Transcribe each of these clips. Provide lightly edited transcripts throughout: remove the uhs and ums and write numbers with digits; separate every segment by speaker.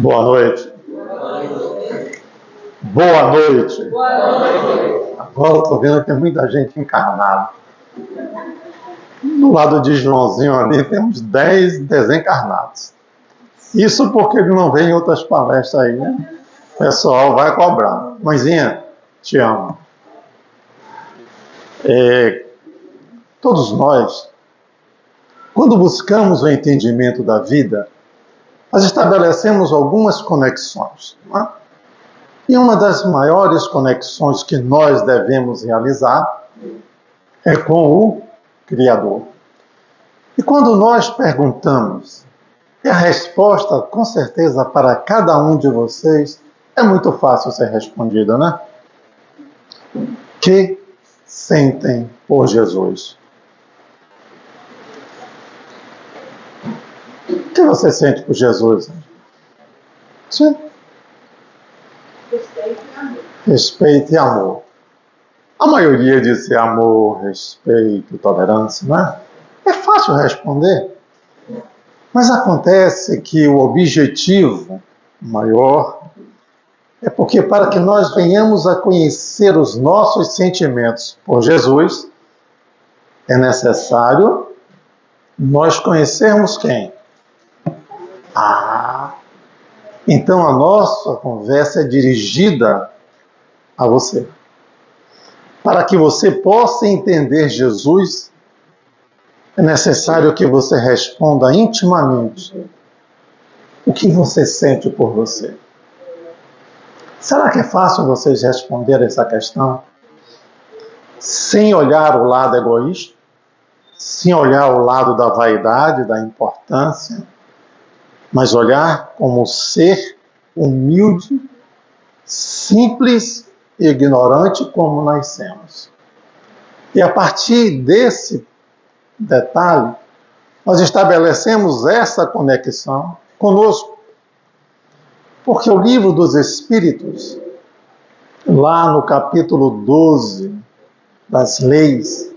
Speaker 1: Boa noite. Boa noite. Agora eu estou vendo que tem muita gente encarnada. Do lado de Joãozinho ali temos 10 desencarnados. Isso porque ele não vem em outras palestras aí, né? O pessoal vai cobrar. Mãezinha, te amo. Todos nós, quando buscamos o entendimento da vida, nós estabelecemos algumas conexões, não é? E uma das maiores conexões que nós devemos realizar é com o Criador. E quando nós perguntamos, e a resposta, com certeza, para cada um de vocês, é muito fácil ser respondida, né? Que sentem por Jesus? O que você sente por Jesus? Sim. Respeito e amor. A maioria diz amor, respeito, tolerância, não é? É fácil responder. Mas acontece que o objetivo maior é porque para que nós venhamos a conhecer os nossos sentimentos por Jesus, é necessário nós conhecermos quem? Então a nossa conversa é dirigida a você. Para que você possa entender Jesus, é necessário que você responda intimamente o que você sente por você. Será que é fácil vocês responder essa questão sem olhar o lado egoísta, sem olhar o lado da vaidade, da importância, mas olhar como ser humilde, simples e ignorante como nascemos? E a partir desse detalhe, nós estabelecemos essa conexão conosco. Porque o Livro dos Espíritos, lá no capítulo 12 das leis,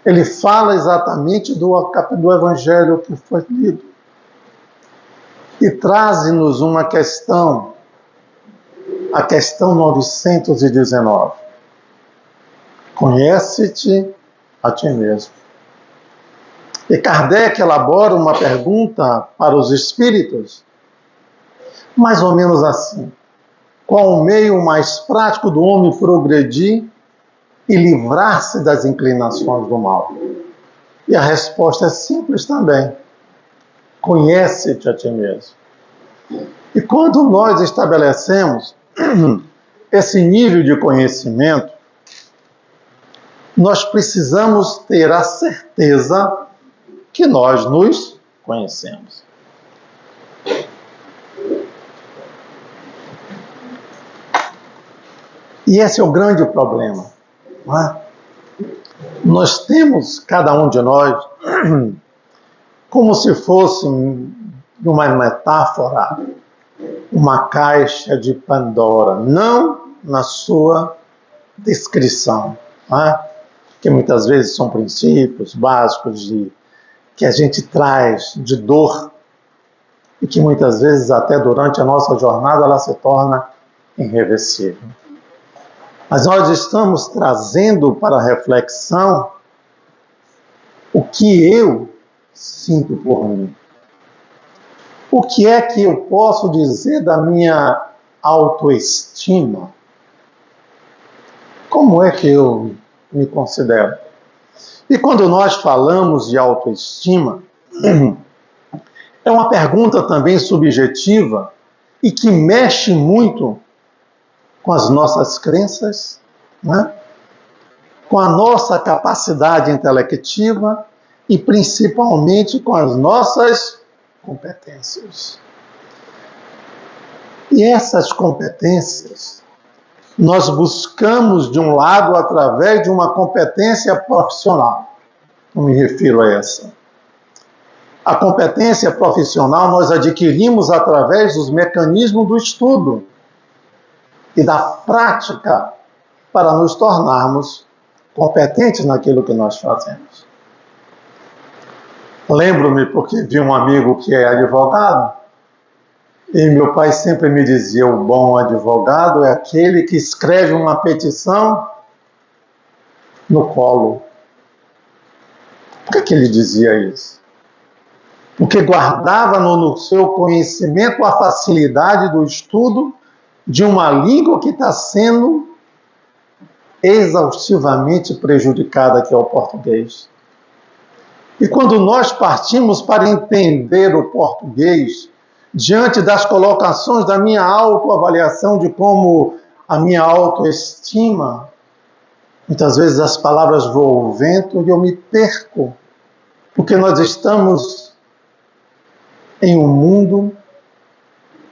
Speaker 1: ele fala exatamente do Evangelho que foi lido. E traz-nos uma questão, a questão 919. Conhece-te a ti mesmo. E Kardec elabora uma pergunta para os espíritos, mais ou menos assim: qual o meio mais prático do homem progredir e livrar-se das inclinações do mal? E a resposta é simples também: conhece-te a ti mesmo. E quando nós estabelecemos esse nível de conhecimento, nós precisamos ter a certeza que nós nos conhecemos. E esse é o grande problema, não é? Nós temos, cada um de nós, como se fosse, numa metáfora, uma caixa de Pandora, não na sua descrição, não é? Que muitas vezes são princípios básicos que a gente traz de dor e que muitas vezes até durante a nossa jornada ela se torna irreversível. Mas nós estamos trazendo para a reflexão o que eu sinto por mim. O que é que eu posso dizer da minha autoestima? Como é que eu me considero? E quando nós falamos de autoestima, é uma pergunta também subjetiva e que mexe muito com as nossas crenças, né? Com a nossa capacidade intelectiva e principalmente com as nossas competências. E essas competências nós buscamos de um lado através de uma competência profissional. Eu me refiro a essa. A competência profissional nós adquirimos através dos mecanismos do estudo e da prática para nos tornarmos competentes naquilo que nós fazemos. Lembro-me porque vi um amigo que é advogado E meu pai sempre me dizia, o bom advogado é aquele que escreve uma petição no colo. Por que ele dizia isso? Porque guardava no seu conhecimento a facilidade do estudo de uma língua que está sendo exaustivamente prejudicada, que é o português. E quando nós partimos para entender o português, diante das colocações da minha autoavaliação de como a minha autoestima, muitas vezes as palavras voam ao vento e eu me perco, porque nós estamos em um mundo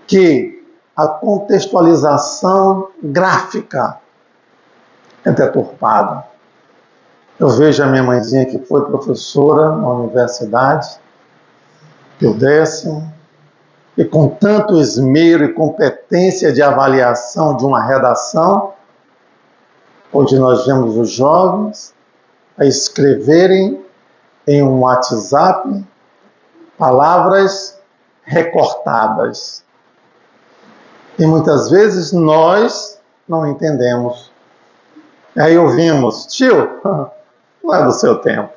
Speaker 1: que a contextualização gráfica é deturpada. Eu vejo a minha mãezinha, que foi professora na universidade, Pio Décimo, e com tanto esmero e competência de avaliação de uma redação, onde nós vemos os jovens a escreverem em um WhatsApp palavras recortadas. E muitas vezes nós não entendemos. Aí ouvimos, tio, não é do seu tempo.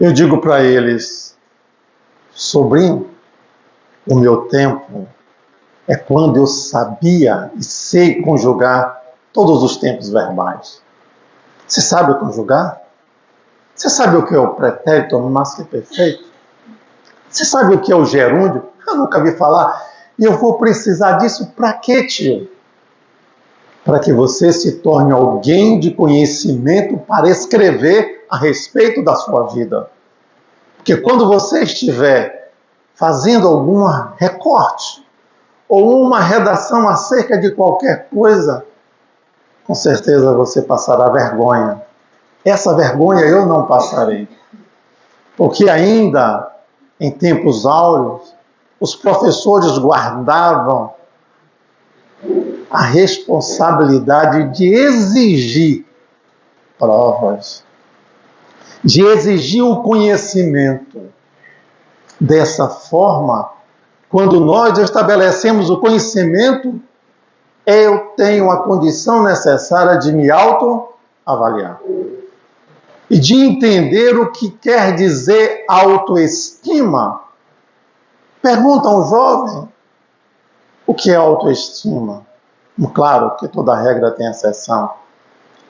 Speaker 1: Eu digo para eles, sobrinho, o meu tempo é quando eu sabia e sei conjugar todos os tempos verbais. Você sabe conjugar? Você sabe o que é o pretérito mais que perfeito? Você sabe o que é o gerúndio? Eu nunca vi falar. E eu vou precisar disso para quê, tio? Para que você se torne alguém de conhecimento para escrever a respeito da sua vida. Porque quando você estiver fazendo algum recorte ou uma redação acerca de qualquer coisa, com certeza você passará vergonha. Essa vergonha eu não passarei. Porque ainda em tempos áureos, os professores guardavam a responsabilidade de exigir provas, de exigir o conhecimento. Dessa forma, quando nós estabelecemos o conhecimento, eu tenho a condição necessária de me autoavaliar e de entender o que quer dizer autoestima. Pergunta a um jovem o que é autoestima. Claro que toda regra tem exceção,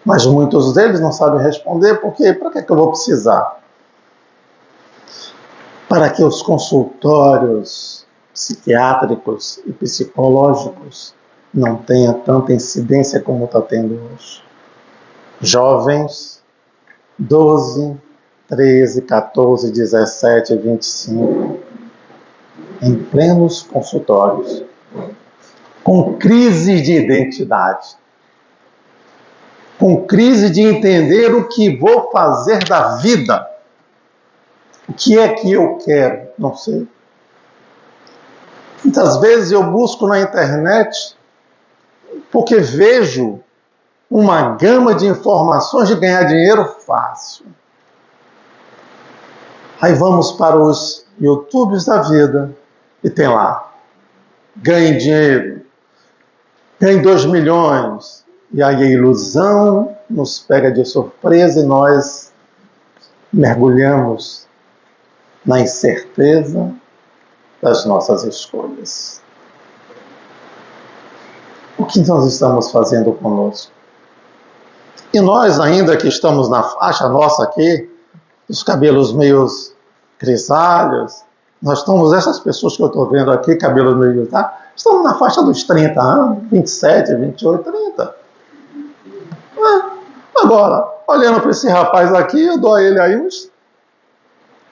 Speaker 1: mas muitos deles não sabem responder, porque para que eu vou precisar? Para que os consultórios psiquiátricos e psicológicos não tenham tanta incidência como está tendo hoje. Jovens, 12, 13, 14, 17, 25, em plenos consultórios, com crise de identidade, com crise de entender o que vou fazer da vida. O que é que eu quero? Não sei. Muitas vezes eu busco na internet porque vejo uma gama de informações de ganhar dinheiro fácil. Aí vamos para os YouTubes da vida e tem lá, ganhe dinheiro, ganhe 2 milhões. E aí a ilusão nos pega de surpresa e nós mergulhamos na incerteza das nossas escolhas. O que nós estamos fazendo conosco? E nós, ainda que estamos na faixa nossa aqui, os cabelos meio grisalhos, nós estamos, essas pessoas que eu estou vendo aqui, cabelos meio, tá? Estamos na faixa dos 30 anos, 27, 28, 30. Agora, olhando para esse rapaz aqui, eu dou a ele aí uns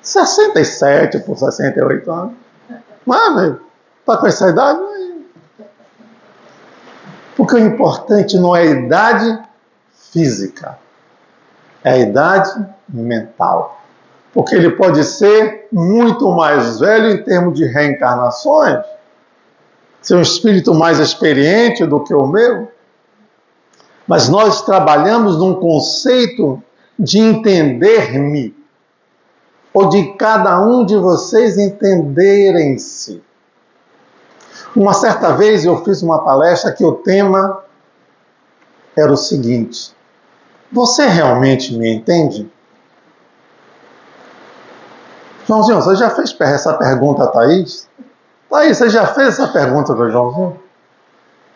Speaker 1: 67 por 68 anos. Mas, velho, está com essa idade? Porque o importante não é a idade física, é a idade mental. Porque ele pode ser muito mais velho em termos de reencarnações, ser um espírito mais experiente do que o meu, mas nós trabalhamos num conceito de entender-me, ou de cada um de vocês entenderem-se. Uma certa vez eu fiz uma palestra que o tema era o seguinte: você realmente me entende? Joãozinho, você já fez essa pergunta a Thaís? Thaís, você já fez essa pergunta para o Joãozinho?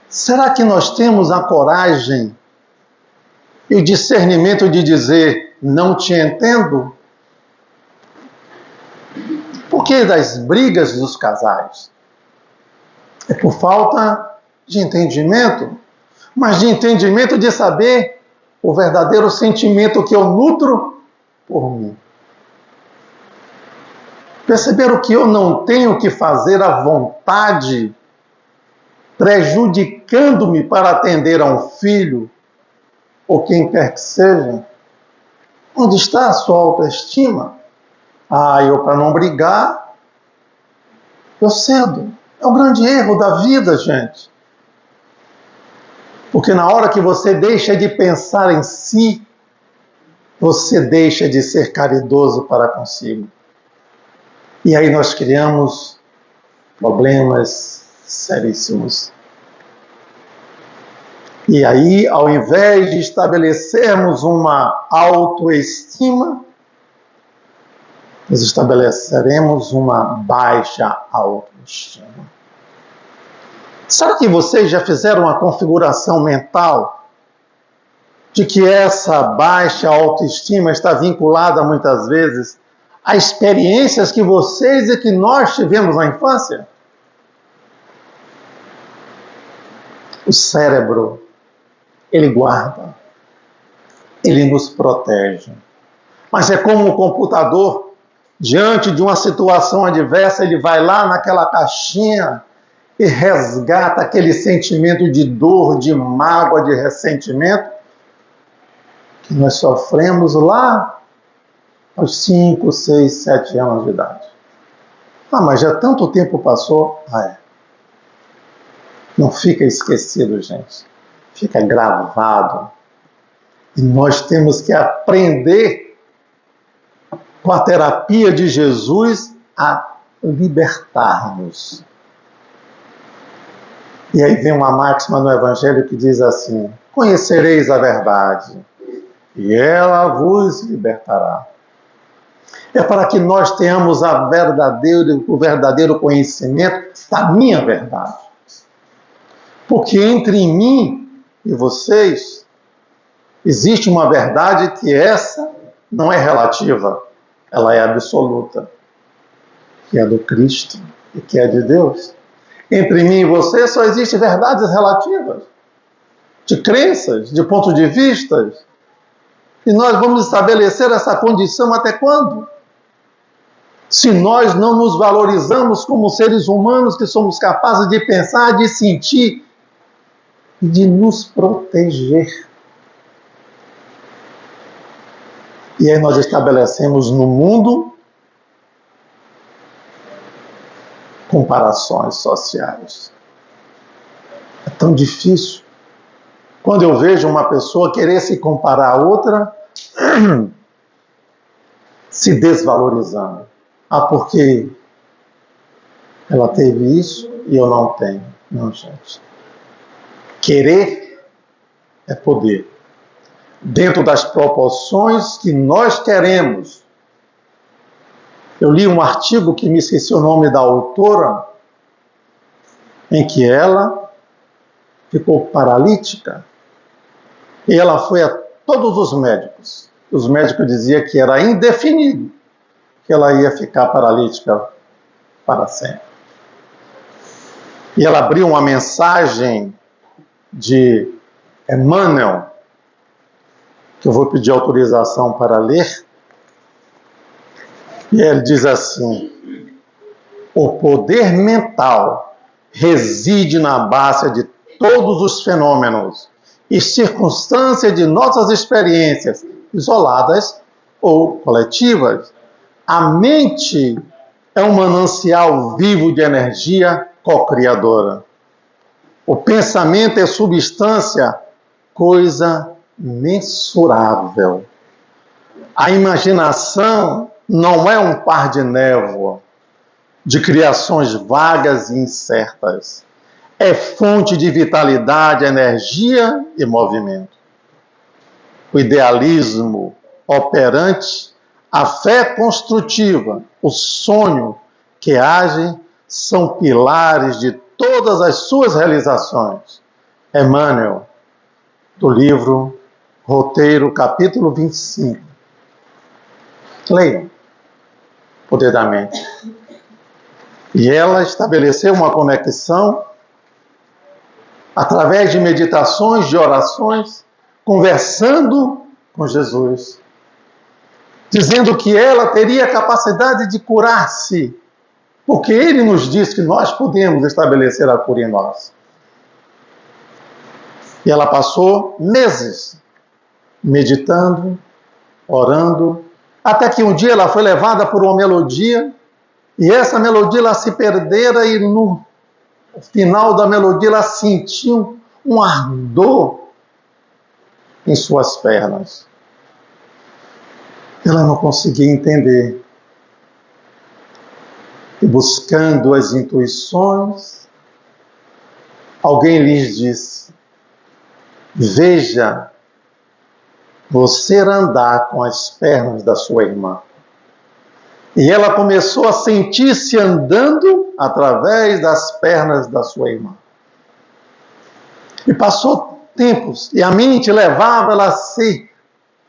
Speaker 1: Será que nós temos a coragem e o discernimento de dizer, não te entendo? Por que das brigas dos casais? É por falta de entendimento, mas de entendimento de saber o verdadeiro sentimento que eu nutro por mim. Perceberam que eu não tenho que fazer à vontade, prejudicando-me para atender a um filho, ou quem quer que seja? Onde está a sua autoestima? Eu para não brigar, eu cedo. É o grande erro da vida, gente. Porque na hora que você deixa de pensar em si, você deixa de ser caridoso para consigo. E aí nós criamos problemas seríssimos. E aí, ao invés de estabelecermos uma autoestima, nós estabeleceremos uma baixa autoestima. Será que vocês já fizeram uma configuração mental de que essa baixa autoestima está vinculada muitas vezes a experiências que vocês e que nós tivemos na infância? O cérebro, ele guarda, ele nos protege. Mas é como um computador, diante de uma situação adversa, ele vai lá naquela caixinha e resgata aquele sentimento de dor, de mágoa, de ressentimento que nós sofremos lá aos 5, 6, 7 anos de idade. Mas já tanto tempo passou. Não fica esquecido, gente. Fica gravado. E nós temos que aprender, com a terapia de Jesus, a libertar-nos. E aí vem uma máxima no Evangelho que diz assim: conhecereis a verdade, e ela vos libertará. É para que nós tenhamos o verdadeiro conhecimento da minha verdade. Porque entre mim e vocês existe uma verdade que essa não é relativa, ela é absoluta, que é do Cristo e que é de Deus. Entre mim e você só existem verdades relativas, de crenças, de pontos de vista. E nós vamos estabelecer essa condição até quando? Se nós não nos valorizamos como seres humanos que somos capazes de pensar, de sentir e de nos proteger. E aí nós estabelecemos no mundo comparações sociais. É tão difícil. Quando eu vejo uma pessoa querer se comparar a outra, se desvalorizando. Porque ela teve isso e eu não tenho. Não, gente. Querer é poder. Dentro das proporções que nós queremos. Eu li um artigo que me esqueci o nome da autora, em que ela ficou paralítica e ela foi a todos os médicos. Os médicos diziam que era indefinido que ela ia ficar paralítica para sempre. E ela abriu uma mensagem de Emmanuel, que eu vou pedir autorização para ler. E ele diz assim: o poder mental reside na base de todos os fenômenos e circunstâncias de nossas experiências, isoladas ou coletivas. A mente é um manancial vivo de energia co-criadora. O pensamento é substância, coisa mensurável. A imaginação não é um par de névoa, de criações vagas e incertas. é fonte de vitalidade, energia e movimento. O idealismo operante, a fé construtiva, o sonho que age são pilares de todas as suas realizações. Emmanuel, do livro Roteiro, capítulo 25. Leiam, Poder da Mente. E ela estabeleceu uma conexão através de meditações, de orações, conversando com Jesus, dizendo que ela teria a capacidade de curar-se, porque ele nos diz que nós podemos estabelecer a cura em nós. E ela passou meses meditando, orando, até que um dia ela foi levada por uma melodia, e essa melodia ela se perdera, e no final da melodia ela sentiu um ardor em suas pernas. Ela não conseguia entender. E buscando as intuições, alguém lhes disse: veja você andar com as pernas da sua irmã. E ela começou a sentir-se andando através das pernas da sua irmã. E passou tempos, e a mente levava ela a se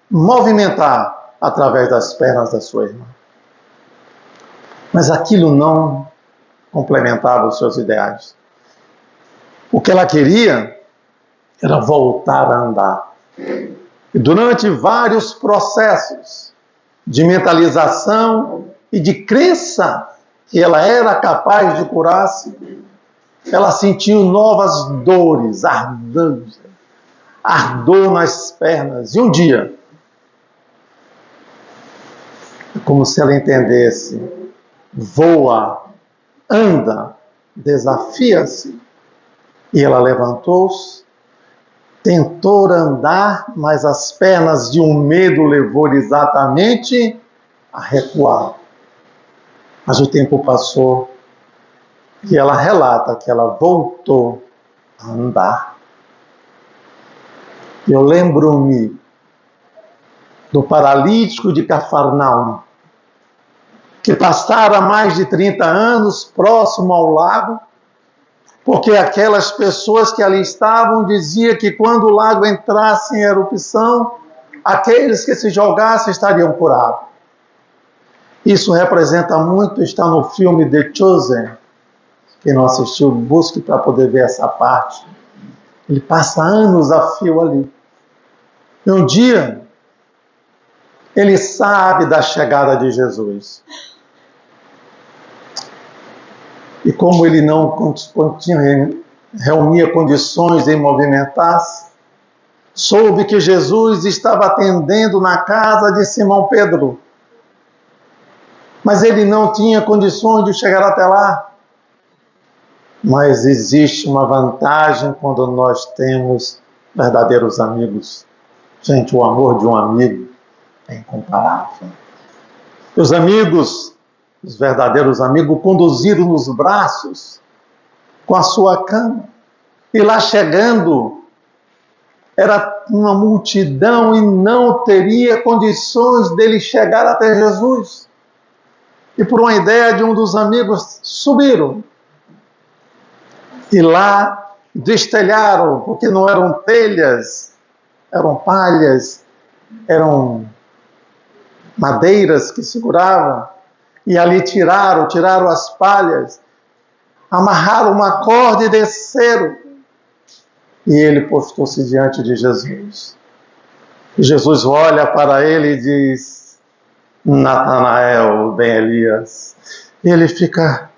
Speaker 1: movimentar através das pernas da sua irmã. Mas aquilo não complementava os seus ideais. O que ela queria era voltar a andar. E durante vários processos de mentalização e de crença que ela era capaz de curar-se, ela sentiu novas dores, ardor nas pernas. E um dia, como se ela entendesse, voa, anda, desafia-se. E ela levantou-se, tentou andar, mas as pernas de um medo levou exatamente a recuar. Mas o tempo passou e ela relata que ela voltou a andar. Eu lembro-me do paralítico de Cafarnaum, que passara mais de 30 anos próximo ao lago, porque aquelas pessoas que ali estavam diziam que quando o lago entrasse em erupção, aqueles que se jogassem estariam curados. Isso representa muito, está no filme The Chosen. Quem não assistiu, busque para poder ver essa parte. Ele passa anos a fio ali. E um dia, ele sabe da chegada de Jesus. E como ele não reunia condições de movimentar-se, soube que Jesus estava atendendo na casa de Simão Pedro. Mas ele não tinha condições de chegar até lá. Mas existe uma vantagem quando nós temos verdadeiros amigos. Gente, o amor de um amigo é incomparável. Os amigos, os verdadeiros amigos, conduziram nos braços com a sua cama. E lá chegando, era uma multidão e não teria condições dele chegar até Jesus. E por uma ideia de um dos amigos, subiram. E lá destelharam, porque não eram telhas, eram palhas, eram madeiras que seguravam. E ali tiraram as palhas, amarraram uma corda e desceram. E ele postou-se diante de Jesus. E Jesus olha para ele e diz: Natanael, ben Elias. E ele fica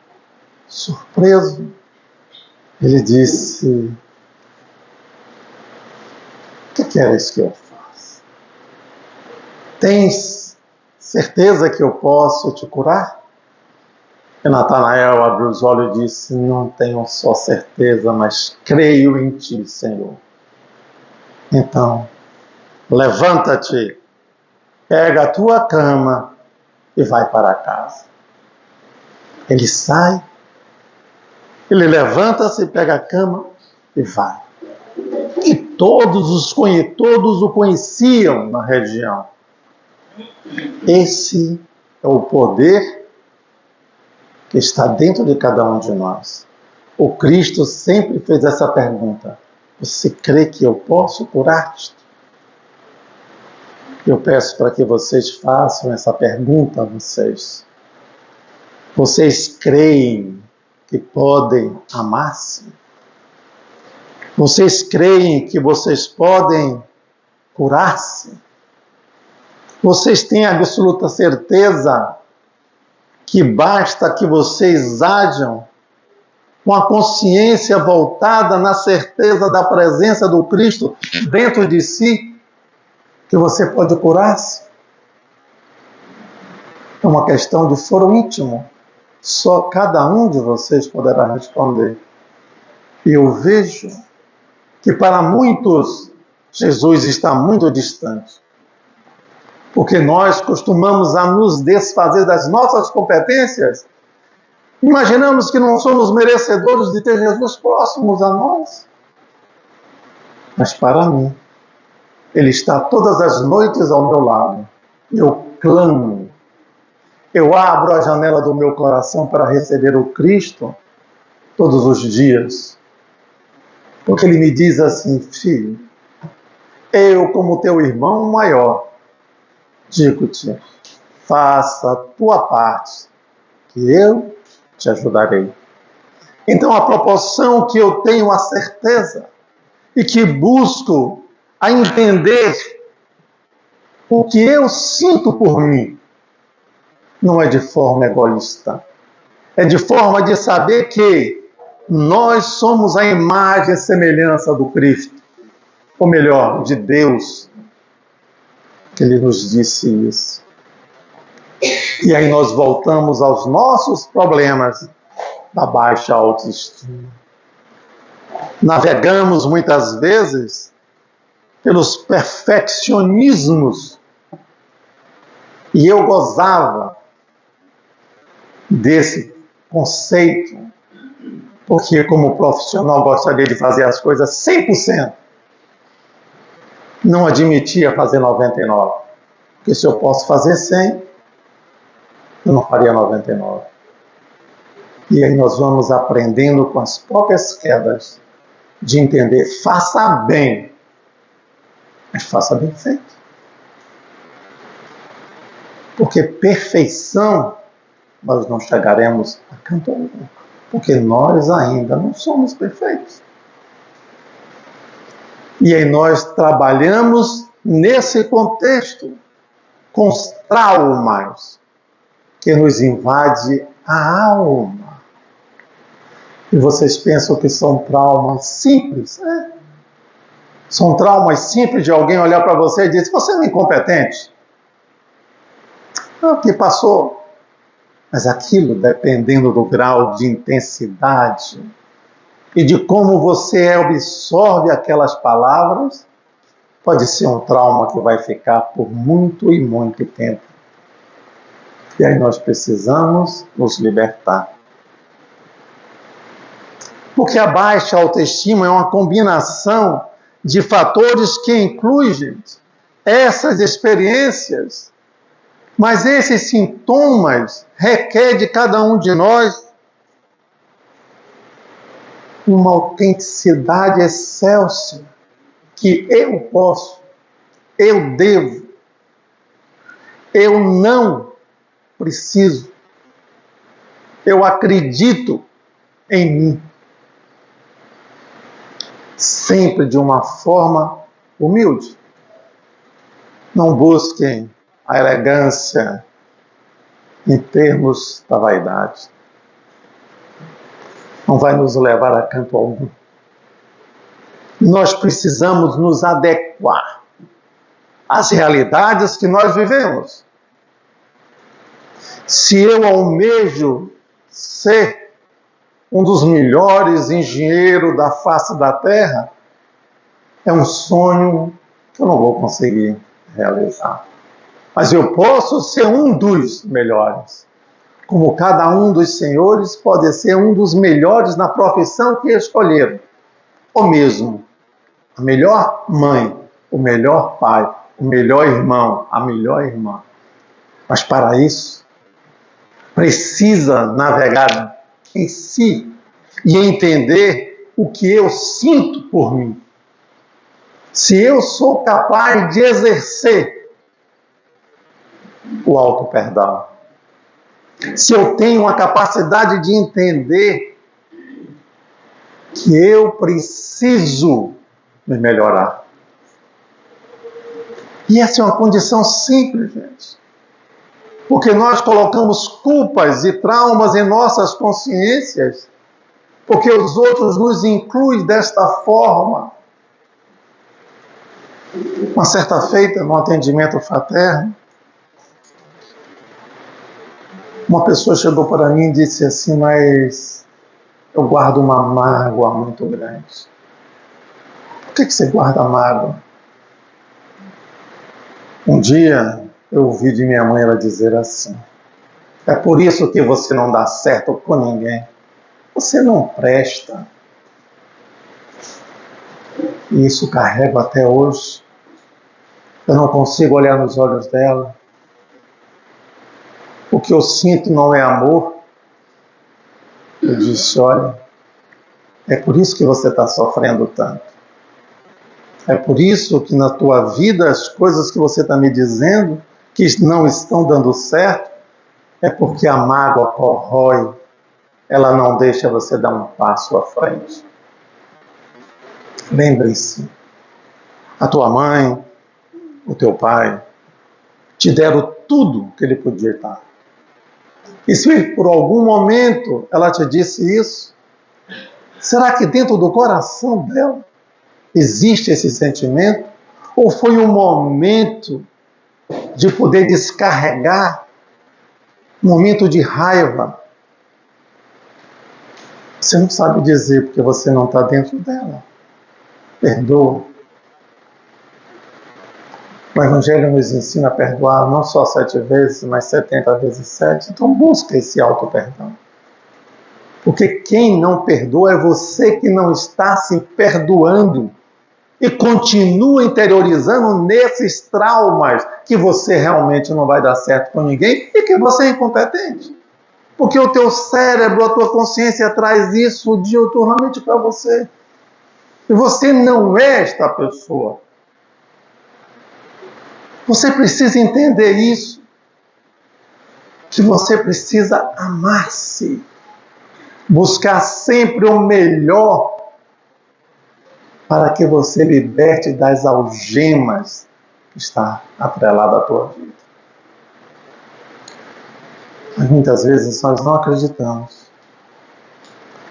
Speaker 1: surpreso. Ele disse: o que queres que eu faça? Tens certeza que eu posso te curar? E Natanael abriu os olhos e disse: não tenho só certeza, mas creio em ti, Senhor. Então, levanta-te, pega a tua cama e vai para casa. Ele sai Ele levanta-se, pega a cama e vai. E todos o conheciam na região. Esse é o poder que está dentro de cada um de nós. O Cristo sempre fez essa pergunta: você crê que eu posso curar-te? Eu peço para que vocês façam essa pergunta a vocês. Vocês creem que podem amar-se? Vocês creem que vocês podem curar-se? Vocês têm absoluta certeza que basta que vocês ajam com a consciência voltada na certeza da presença do Cristo dentro de si, que você pode curar-se? É uma questão de foro íntimo. Só cada um de vocês poderá responder. E eu vejo que para muitos Jesus está muito distante. Porque nós costumamos a nos desfazer das nossas competências. Imaginamos que não somos merecedores de ter Jesus próximos a nós. Mas para mim, Ele está todas as noites ao meu lado. Eu clamo. Eu abro a janela do meu coração para receber o Cristo todos os dias. Porque Ele me diz assim: filho, eu como teu irmão maior, digo-te, faça a tua parte, que eu te ajudarei. Então, a proporção que eu tenho a certeza e que busco a entender o que eu sinto por mim, não é de forma egoísta. É de forma de saber que nós somos a imagem e semelhança do Cristo. Ou melhor, de Deus, que Ele nos disse isso. E aí nós voltamos aos nossos problemas da baixa autoestima. Navegamos muitas vezes pelos perfeccionismos. E eu gozava desse conceito, porque como profissional gostaria de fazer as coisas 100%. Não admitia fazer 99%. Porque se eu posso fazer 100%, eu não faria 99%. E aí nós vamos aprendendo com as próprias quedas de entender, faça bem, mas faça bem feito. Porque perfeição nós não chegaremos a canto algum, porque nós ainda não somos perfeitos. E aí nós trabalhamos nesse contexto com os traumas que nos invade a alma. E vocês pensam que são traumas simples? São traumas simples de alguém olhar para você e dizer: você é um incompetente. O que passou? Mas aquilo, dependendo do grau de intensidade e de como você absorve aquelas palavras, pode ser um trauma que vai ficar por muito e muito tempo. E aí nós precisamos nos libertar. Porque a baixa autoestima é uma combinação de fatores que inclui, gente, essas experiências. Mas esses sintomas requerem de cada um de nós uma autenticidade excelsa, que eu posso, eu devo, eu não preciso, eu acredito em mim. Sempre de uma forma humilde. Não busquem a elegância em termos da vaidade. Não vai nos levar a canto algum. Nós precisamos nos adequar às realidades que nós vivemos. Se eu almejo ser um dos melhores engenheiros da face da Terra, é um sonho que eu não vou conseguir realizar. Mas eu posso ser um dos melhores. como cada um dos senhores pode ser um dos melhores na profissão que escolheram. Ou mesmo, a melhor mãe, o melhor pai, o melhor irmão, a melhor irmã. Mas para isso, precisa navegar em si e entender o que eu sinto por mim. Se eu sou capaz de exercer o auto-perdão, se eu tenho a capacidade de entender que eu preciso me melhorar. E essa é uma condição simples, gente. Porque nós colocamos culpas e traumas em nossas consciências, porque os outros nos incluem desta forma. Uma certa feita, no atendimento fraterno, uma pessoa chegou para mim e disse assim, mas eu guardo uma mágoa muito grande. Por que você guarda mágoa? Um dia eu ouvi de minha mãe ela dizer assim, é por isso que você não dá certo com ninguém. Você não presta. E isso carrego até hoje. Eu não consigo olhar nos olhos dela. O que eu sinto não é amor. Eu disse, olha, é por isso que você está sofrendo tanto. É por isso que na tua vida as coisas que você está me dizendo que não estão dando certo, é porque a mágoa corrói. Ela não deixa você dar um passo à frente. Lembre-se, a tua mãe, o teu pai, te deram tudo que ele podia dar. E se por algum momento ela te disse isso, será que dentro do coração dela existe esse sentimento? Ou foi um momento de poder descarregar, um momento de raiva? Você não sabe dizer porque você não está dentro dela. Perdoa. O Evangelho nos ensina a perdoar não só 7 vezes, mas 70 vezes 7. Então busca esse auto-perdão. Porque quem não perdoa é você que não está se perdoando e continua interiorizando nesses traumas que você realmente não vai dar certo com ninguém e que você é incompetente. Porque o teu cérebro, a tua consciência traz isso diuturnamente para você. E você não é esta pessoa. Você precisa entender isso. Que você precisa amar-se. Buscar sempre o melhor para que você liberte das algemas que está atrelada à tua vida. Mas muitas vezes nós não acreditamos.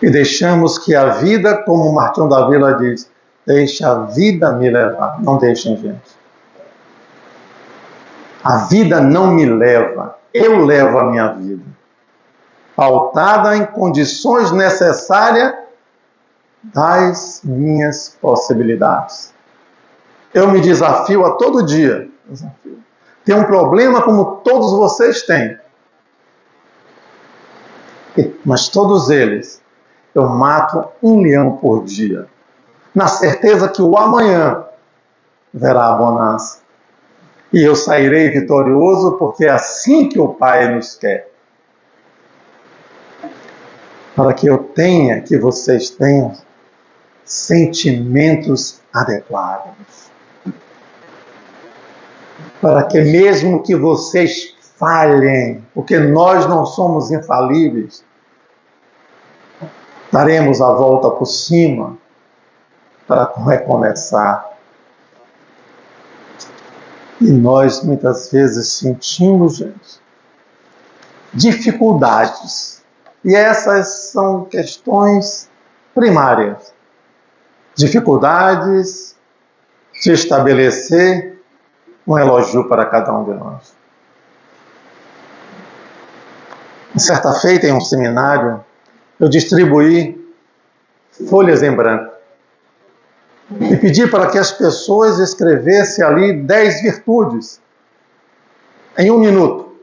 Speaker 1: E deixamos que a vida, como o Martinho da Vila diz, deixa a vida me levar. Não deixem, gente. A vida não me leva, eu levo a minha vida. Pautada em condições necessárias das minhas possibilidades. Eu me desafio a todo dia. Tem um problema como todos vocês têm. Mas todos eles, eu mato um leão por dia. Na certeza que o amanhã verá a bonança. E eu sairei vitorioso porque é assim que o Pai nos quer. Para que eu tenha, que vocês tenham sentimentos adequados. Para que mesmo que vocês falhem, porque nós não somos infalíveis, daremos a volta por cima para recomeçar. E nós muitas vezes sentimos, gente, dificuldades. E essas são questões primárias. Dificuldades de estabelecer um elogio para cada um de nós. Certa feita, em um seminário, eu distribuí folhas em branco e pedi para que as pessoas escrevessem ali 10 virtudes em 1 minuto.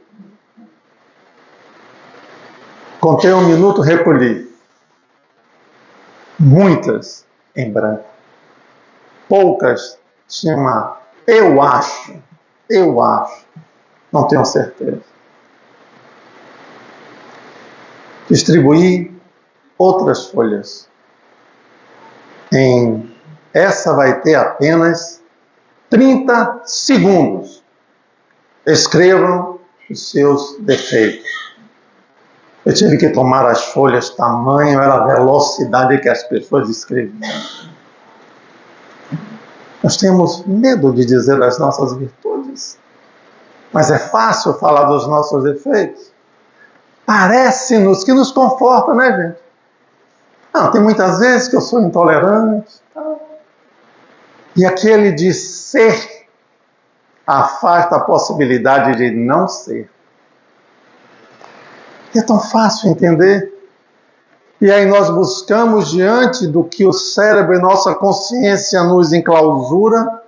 Speaker 1: Contei um minuto, recolhi. Muitas em branco. Poucas tinham lá. Eu acho, não tenho certeza. Distribuí outras folhas. Essa vai ter apenas 30 segundos. Escrevam os seus defeitos. Eu tive que tomar as folhas, tamanho era a velocidade que as pessoas escreviam. Nós temos medo de dizer as nossas virtudes, mas é fácil falar dos nossos defeitos. Parece-nos que nos conforta, né, gente? Não, tem muitas vezes que eu sou intolerante. E aquele de ser afasta a possibilidade de não ser. É tão fácil entender. E aí nós buscamos, diante do que o cérebro e nossa consciência nos enclausura,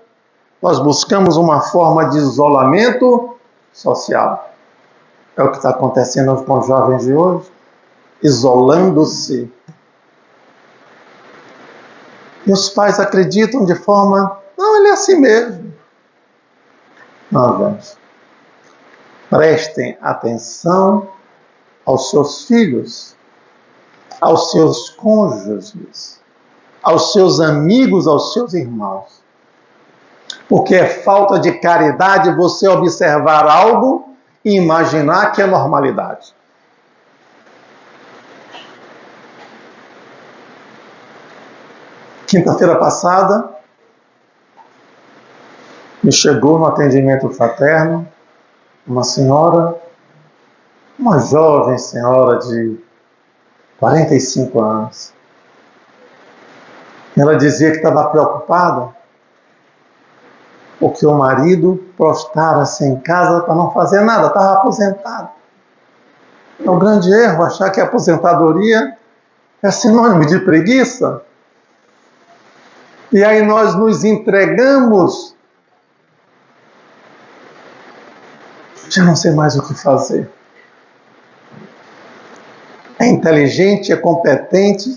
Speaker 1: nós buscamos uma forma de isolamento social. É o que está acontecendo com os jovens de hoje, isolando-se. E os pais acreditam de forma, não, ele é assim mesmo. Não, gente. Prestem atenção aos seus filhos, aos seus cônjuges, aos seus amigos, aos seus irmãos. Porque é falta de caridade você observar algo e imaginar que é normalidade. Quinta-feira passada, me chegou no atendimento fraterno uma senhora, uma jovem senhora de 45 anos. Ela dizia que estava preocupada porque o marido prostrara-se em casa para não fazer nada, estava aposentado. É um grande erro achar que a aposentadoria é sinônimo de preguiça. E aí nós nos entregamos. Já não sei mais o que fazer. É inteligente, é competente,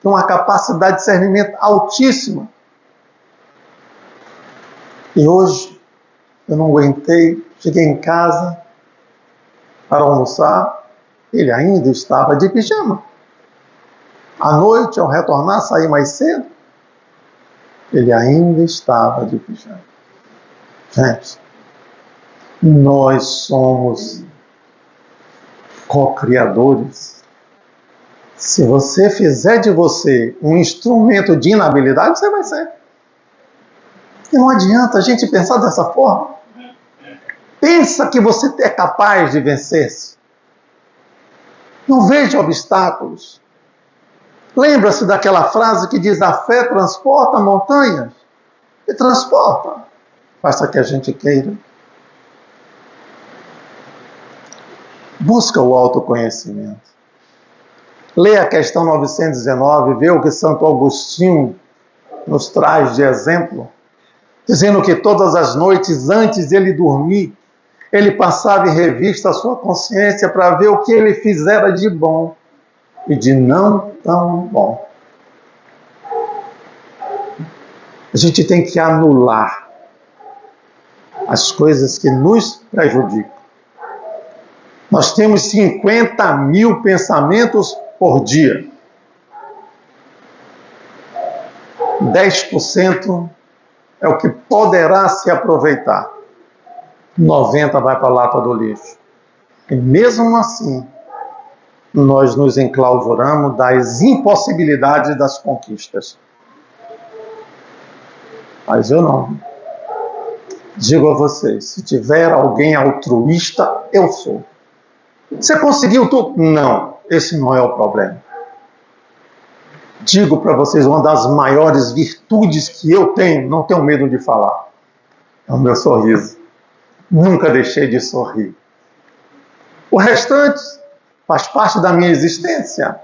Speaker 1: tem uma capacidade de discernimento altíssima. E hoje eu não aguentei, cheguei em casa para almoçar, ele ainda estava de pijama. À noite, ao retornar, saí mais cedo, ele ainda estava de pijama. Gente, nós somos co-criadores. Se você fizer de você um instrumento de inabilidade, você vai ser. E não adianta a gente pensar dessa forma. Pensa que você é capaz de vencer-se. Não veja obstáculos. Lembra-se daquela frase que diz: a fé transporta montanhas. E transporta. Basta que a gente queira. Busca o autoconhecimento. Leia a questão 919, vê o que Santo Agostinho nos traz de exemplo, dizendo que todas as noites antes de ele dormir, ele passava em revista a sua consciência para ver o que ele fizera de bom e de não tão bom. A gente tem que anular as coisas que nos prejudicam. Nós temos 50 mil pensamentos por dia. 10% é o que poderá se aproveitar. 90% vai para a lata do lixo. E mesmo assim, nós nos enclausuramos das impossibilidades das conquistas. Mas eu não. Digo a vocês, se tiver alguém altruísta, eu sou. Você conseguiu tudo? Não, esse não é o problema. Digo para vocês, uma das maiores virtudes que eu tenho, não tenho medo de falar, é o meu sorriso. Nunca deixei de sorrir. O restante faz parte da minha existência.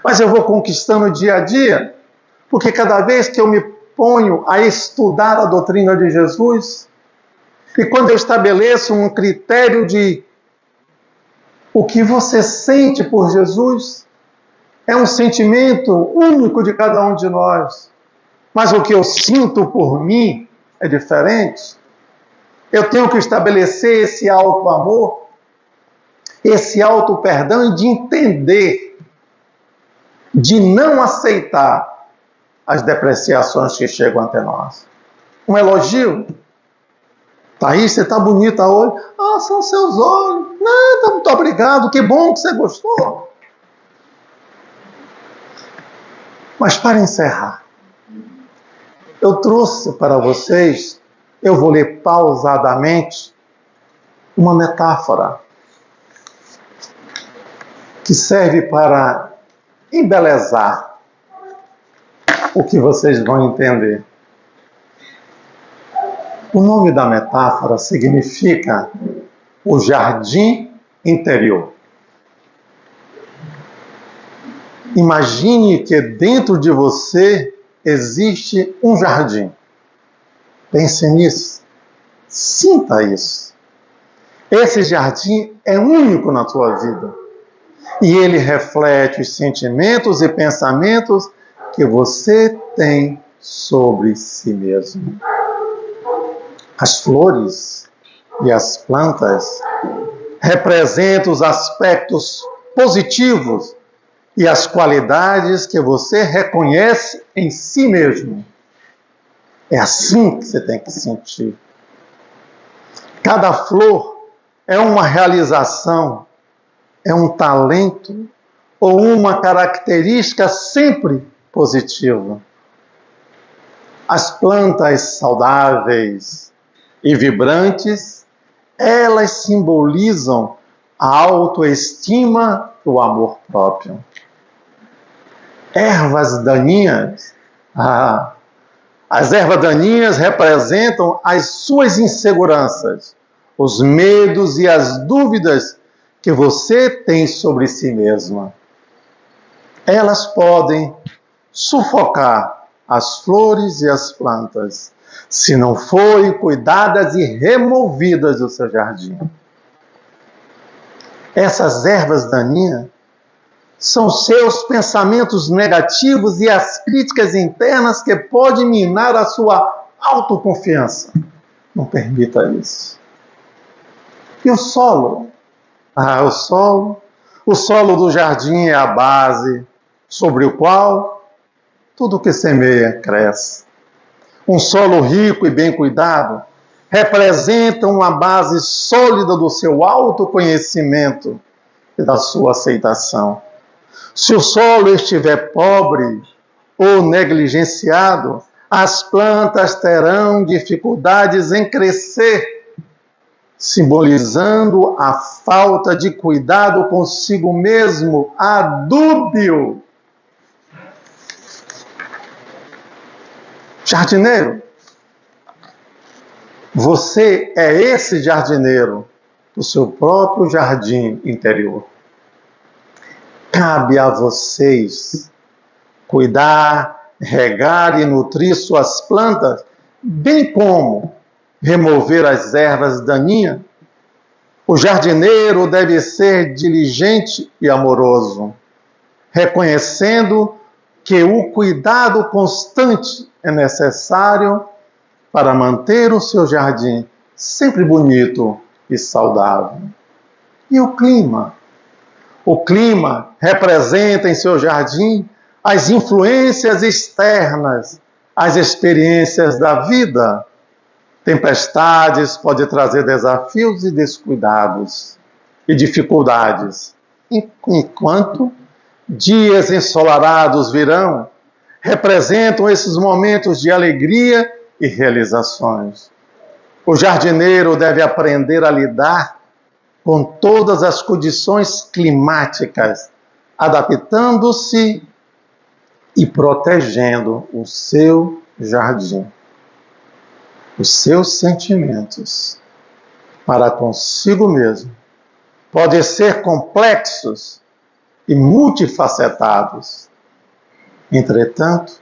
Speaker 1: Mas eu vou conquistando dia a dia, porque cada vez que eu me ponho a estudar a doutrina de Jesus, e quando eu estabeleço um critério de O que você sente por Jesus é um sentimento único de cada um de nós. Mas o que eu sinto por mim é diferente. Eu tenho que estabelecer esse auto-amor, esse auto-perdão e de entender, de não aceitar as depreciações que chegam até nós. Um elogio. Thaís, você está bonita hoje. Ah, são seus olhos. Nada, muito obrigado, que bom que você gostou. Mas para encerrar, eu trouxe para vocês, eu vou ler pausadamente, uma metáfora que serve para embelezar o que vocês vão entender. O nome da metáfora significa o jardim interior. Imagine que dentro de você existe um jardim. Pense nisso. Sinta isso. Esse jardim é único na tua vida. E ele reflete os sentimentos e pensamentos que você tem sobre si mesmo. As flores e as plantas representam os aspectos positivos e as qualidades que você reconhece em si mesmo. É assim que você tem que sentir. Cada flor é uma realização, é um talento ou uma característica sempre positiva. As plantas saudáveis e vibrantes, elas simbolizam a autoestima e o amor próprio. Ervas daninhas, as ervas daninhas representam as suas inseguranças, os medos e as dúvidas que você tem sobre si mesma. Elas podem sufocar as flores e as plantas, se não forem cuidadas e removidas do seu jardim. Essas ervas daninhas são seus pensamentos negativos e as críticas internas que podem minar a sua autoconfiança. Não permita isso. E o solo? O solo do jardim é a base sobre o qual tudo que semeia cresce. Um solo rico e bem cuidado representa uma base sólida do seu autoconhecimento e da sua aceitação. Se o solo estiver pobre ou negligenciado, as plantas terão dificuldades em crescer, simbolizando a falta de cuidado consigo mesmo, adúbio. Jardineiro, você é esse jardineiro do seu próprio jardim interior. Cabe a vocês cuidar, regar e nutrir suas plantas, bem como remover as ervas daninhas. O jardineiro deve ser diligente e amoroso, reconhecendo que o cuidado constante é necessário para manter o seu jardim sempre bonito e saudável. E o clima? O clima representa em seu jardim as influências externas, as experiências da vida. Tempestades podem trazer desafios e descuidados e dificuldades, enquanto dias ensolarados virão, representam esses momentos de alegria e realizações. O jardineiro deve aprender a lidar com todas as condições climáticas, adaptando-se e protegendo o seu jardim, os seus sentimentos para consigo mesmo. Podem ser complexos e multifacetados. Entretanto,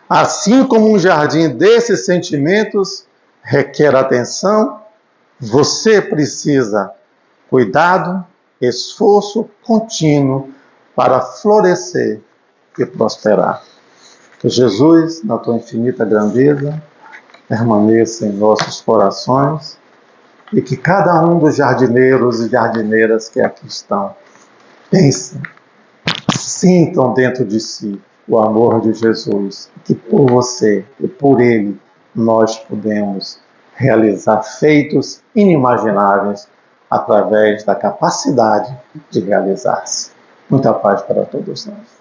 Speaker 1: assim como um jardim desses sentimentos requer atenção, você precisa cuidado esforço contínuo para florescer e prosperar. Que Jesus, na tua infinita grandeza, permaneça em nossos corações e que cada um dos jardineiros e jardineiras que aqui estão pensem, sintam dentro de si o amor de Jesus, que por você e por Ele nós podemos realizar feitos inimagináveis através da capacidade de realizar-se. Muita paz para todos nós.